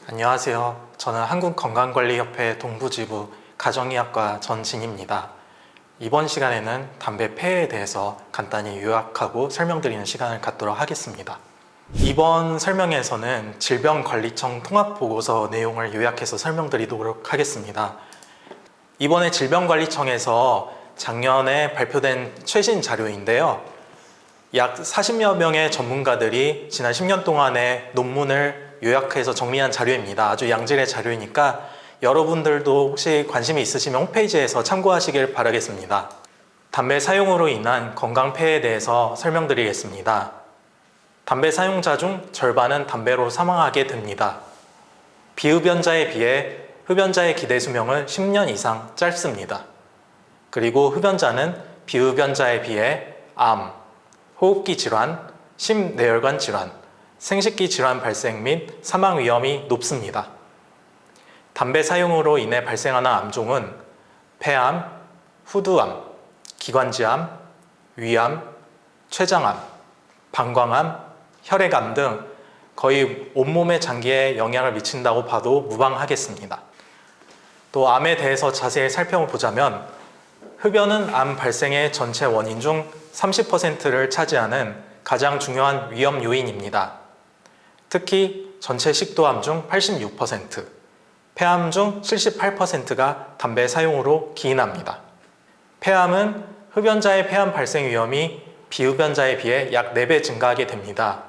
안녕하세요. 저는 한국건강관리협회 동부지부 가정의학과 전진입니다. 이번 시간에는 담배 폐해에 대해서 간단히 요약하고 설명드리는 시간을 갖도록 하겠습니다. 이번 설명에서는 질병관리청 통합보고서 내용을 요약해서 설명드리도록 하겠습니다. 이번에 질병관리청에서 작년에 발표된 최신 자료인데요. 약 40여 명의 전문가들이 지난 10년 동안의 논문을 요약해서 정리한 자료입니다. 아주 양질의 자료이니까 여러분들도 혹시 관심이 있으시면 홈페이지에서 참고하시길 바라겠습니다. 담배 사용으로 인한 건강 폐해에 대해서 설명드리겠습니다. 담배 사용자 중 절반은 담배로 사망하게 됩니다. 비흡연자에 비해 흡연자의 기대 수명은 10년 이상 짧습니다. 그리고 흡연자는 비흡연자에 비해 암, 호흡기 질환, 심내혈관 질환, 생식기 질환 발생 및 사망 위험이 높습니다. 담배 사용으로 인해 발생하는 암종은 폐암, 후두암, 기관지암, 위암, 췌장암, 방광암, 혈액암 등 거의 온몸의 장기에 영향을 미친다고 봐도 무방하겠습니다. 또 암에 대해서 자세히 살펴보자면 흡연은 암 발생의 전체 원인 중 30%를 차지하는 가장 중요한 위험 요인입니다. 특히 전체 식도암 중 86%, 폐암 중 78%가 담배 사용으로 기인합니다. 폐암은 흡연자의 폐암 발생 위험이 비흡연자에 비해 약 4배 증가하게 됩니다.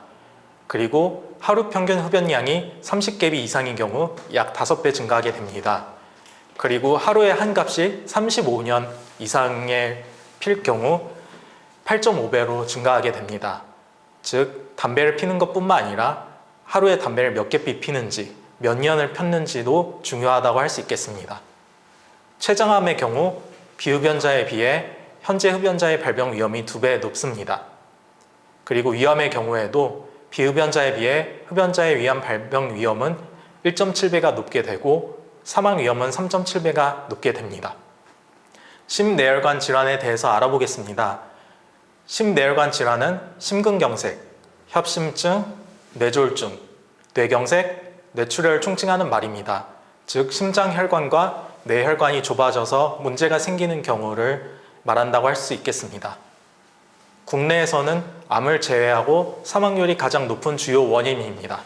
그리고 하루 평균 흡연량이 30개비 이상인 경우 약 5배 증가하게 됩니다. 그리고 하루에 한 갑씩 35년 이상의 필 경우 8.5배로 증가하게 됩니다. 즉, 담배를 피는 것뿐만 아니라 하루에 담배를 몇 개 피는지, 몇 년을 폈는지도 중요하다고 할 수 있겠습니다. 췌장암의 경우 비흡연자에 비해 현재 흡연자의 발병 위험이 2배 높습니다. 그리고 위암의 경우에도 비흡연자에 비해 흡연자의 위암 발병 위험은 1.7배가 높게 되고 사망 위험은 3.7배가 높게 됩니다. 심내혈관 질환에 대해서 알아보겠습니다. 심내혈관 질환은 심근경색, 협심증, 뇌졸중, 뇌경색, 뇌출혈을 총칭하는 말입니다. 즉, 심장혈관과 뇌혈관이 좁아져서 문제가 생기는 경우를 말한다고 할 수 있겠습니다. 국내에서는 암을 제외하고 사망률이 가장 높은 주요 원인입니다.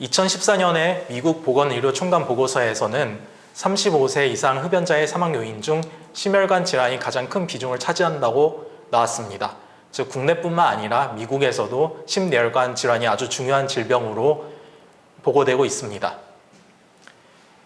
2014년에 미국 보건의료총관 보고서에서는 35세 이상 흡연자의 사망 요인 중 심혈관 질환이 가장 큰 비중을 차지한다고 나왔습니다. 즉, 국내뿐만 아니라 미국에서도 심내혈관 질환이 아주 중요한 질병으로 보고되고 있습니다.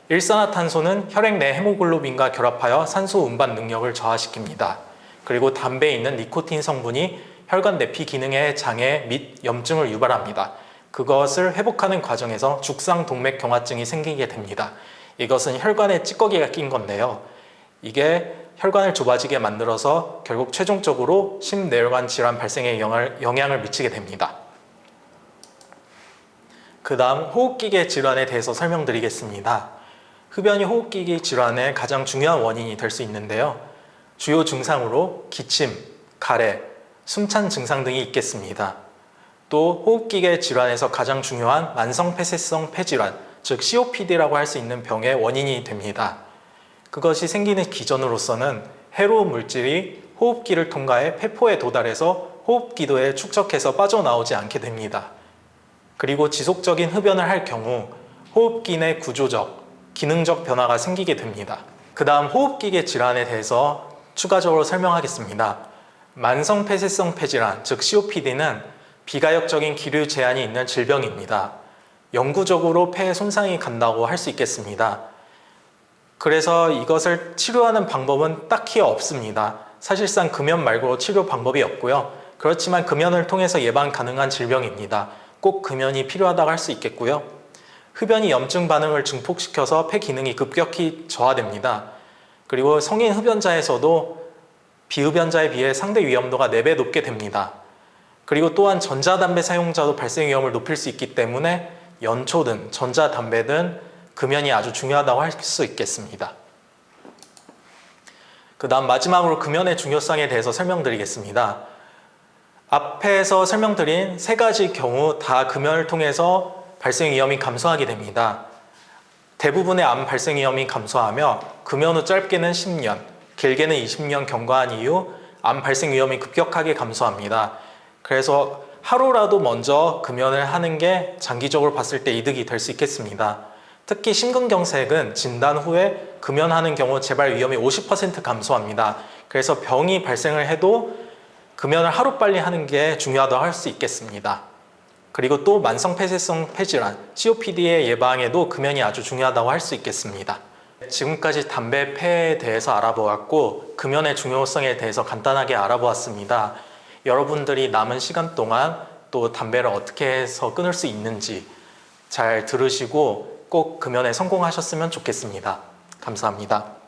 일산화탄소는 혈액 내 헤모글로빈과 결합하여 산소 운반 능력을 저하시킵니다. 그리고 담배에 있는 니코틴 성분이 혈관 내피 기능의 장애 및 염증을 유발합니다. 그것을 회복하는 과정에서 죽상동맥경화증이 생기게 됩니다. 이것은 혈관에 찌꺼기가 낀 건데요. 이게 혈관을 좁아지게 만들어서 결국 최종적으로 심내혈관 질환 발생에 영향을 미치게 됩니다. 그 다음 호흡기계 질환에 대해서 설명드리겠습니다. 흡연이 호흡기계 질환의 가장 중요한 원인이 될 수 있는데요. 주요 증상으로 기침, 가래, 숨찬 증상 등이 있겠습니다. 또 호흡기계 질환에서 가장 중요한 만성폐쇄성 폐질환, 즉 COPD라고 할 수 있는 병의 원인이 됩니다. 그것이 생기는 기전으로서는 해로운 물질이 호흡기를 통과해 폐포에 도달해서 호흡기도에 축적해서 빠져나오지 않게 됩니다. 그리고 지속적인 흡연을 할 경우 호흡기 내 구조적, 기능적 변화가 생기게 됩니다. 그 다음 호흡기계 질환에 대해서 추가적으로 설명하겠습니다. 만성폐쇄성 폐질환, 즉 COPD는 비가역적인 기류 제한이 있는 질병입니다. 영구적으로 폐에 손상이 간다고 할 수 있겠습니다. 그래서 이것을 치료하는 방법은 딱히 없습니다. 사실상 금연 말고 치료 방법이 없고요. 그렇지만 금연을 통해서 예방 가능한 질병입니다. 꼭 금연이 필요하다고 할 수 있겠고요. 흡연이 염증 반응을 증폭시켜서 폐 기능이 급격히 저하됩니다. 그리고 성인 흡연자에서도 비흡연자에 비해 상대 위험도가 4배 높게 됩니다. 그리고 또한 전자담배 사용자도 발생 위험을 높일 수 있기 때문에 연초든 전자담배든 금연이 아주 중요하다고 할 수 있겠습니다. 그 다음 마지막으로 금연의 중요성에 대해서 설명드리겠습니다. 앞에서 설명드린 3가지 경우 다 금연을 통해서 발생 위험이 감소하게 됩니다. 대부분의 암 발생 위험이 감소하며 금연 후 짧게는 10년, 길게는 20년 경과한 이후 암 발생 위험이 급격하게 감소합니다. 그래서 하루라도 먼저 금연을 하는 게 장기적으로 봤을 때 이득이 될 수 있겠습니다. 특히 심근경색은 진단 후에 금연하는 경우 재발 위험이 50% 감소합니다. 그래서 병이 발생을 해도 금연을 하루빨리 하는 게 중요하다고 할 수 있겠습니다. 그리고 또 만성폐쇄성 폐질환, COPD의 예방에도 금연이 아주 중요하다고 할 수 있겠습니다. 지금까지 담배 폐해에 대해서 알아보았고 금연의 중요성에 대해서 간단하게 알아보았습니다. 여러분들이 남은 시간 동안 또 담배를 어떻게 해서 끊을 수 있는지 잘 들으시고 꼭 금연에 성공하셨으면 좋겠습니다. 감사합니다.